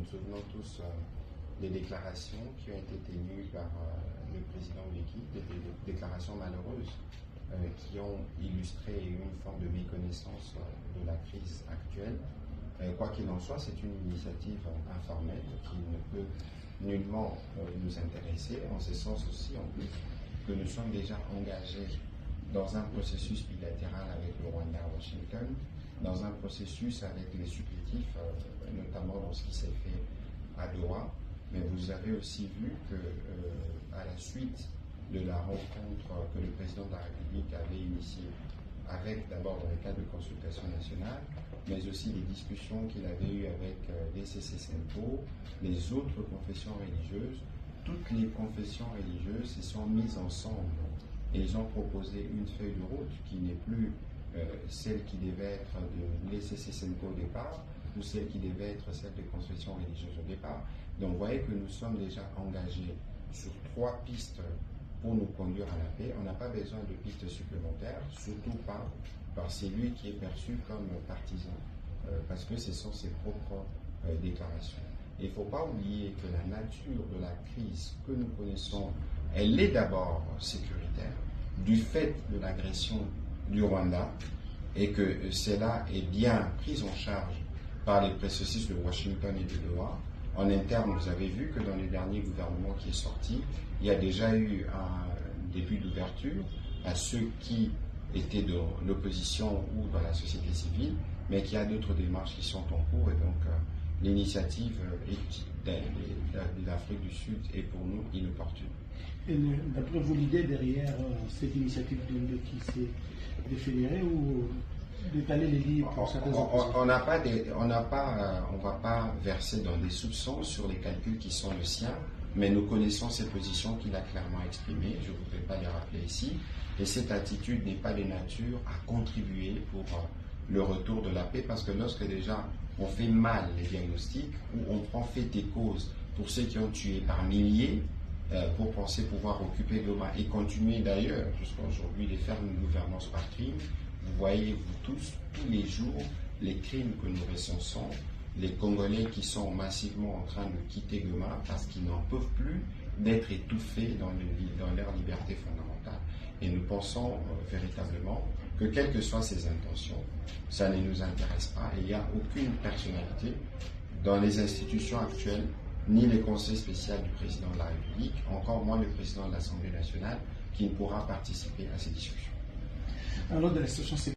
souvenons tous des déclarations qui ont été tenues par le président Mbeki, des déclarations malheureuses qui ont illustré une forme de méconnaissance de la crise actuelle. Quoi qu'il en soit, c'est une initiative informelle qui ne peut nullement nous intéresser, en ce sens aussi en plus que nous sommes déjà engagés dans un processus bilatéral avec le Rwanda à Washington, dans un processus avec les supplétifs, notamment dans ce qui s'est fait à Doha. Mais vous avez aussi vu que, à la suite de la rencontre que le président de la République avait initiée avec d'abord dans le cadre de consultation nationale, mais aussi les discussions qu'il avait eues avec les CCCNPO, les autres confessions religieuses, toutes les confessions religieuses se sont mises ensemble et ils ont proposé une feuille de route qui n'est plus celle qui devait être de l'ECCCNPO au départ ou celle qui devait être celle des confessions religieuses au départ. Donc vous voyez que nous sommes déjà engagés sur 3 pistes pour nous conduire à la paix. On n'a pas besoin de pistes supplémentaires, surtout pas par celui qui est perçu comme partisan, parce que ce sont ses propres déclarations. Il ne faut pas oublier que la nature de la crise que nous connaissons, elle est d'abord sécuritaire, du fait de l'agression du Rwanda, et que cela est bien pris en charge par les processus de Washington et de Doha. En interne, vous avez vu que dans le dernier gouvernement qui est sorti, il y a déjà eu un début d'ouverture à ceux qui étaient dans l'opposition ou dans la société civile, mais qu'il y a d'autres démarches qui sont en cours, et donc l'initiative de l'Afrique du Sud est pour nous inopportune. Et d'après vous, l'idée derrière cette initiative de Mbeki, c'est de fédérer ou d'étaler les lignes pour certaines oppositions? On ne va pas verser dans des soupçons sur les calculs qui sont le sien, mais nous connaissons ces positions qu'il a clairement exprimées, je ne voudrais pas les rappeler ici, et cette attitude n'est pas de nature à contribuer pour le retour de la paix, parce que lorsque déjà on fait mal les diagnostics, ou on prend fait et cause pour ceux qui ont tué par milliers, pour penser pouvoir occuper Goma et continuer d'ailleurs jusqu'à aujourd'hui de faire une gouvernance par crime, vous voyez vous tous les jours les crimes que nous recensons, les Congolais qui sont massivement en train de quitter Goma parce qu'ils n'en peuvent plus d'être étouffés dans leur liberté fondamentale. Et nous pensons véritablement que quelles que soient ses intentions, ça ne nous intéresse pas et il n'y a aucune personnalité dans les institutions actuelles, ni le conseil spécial du président de la République, encore moins le président de l'Assemblée nationale, qui ne pourra participer à ces discussions. Alors, de la situation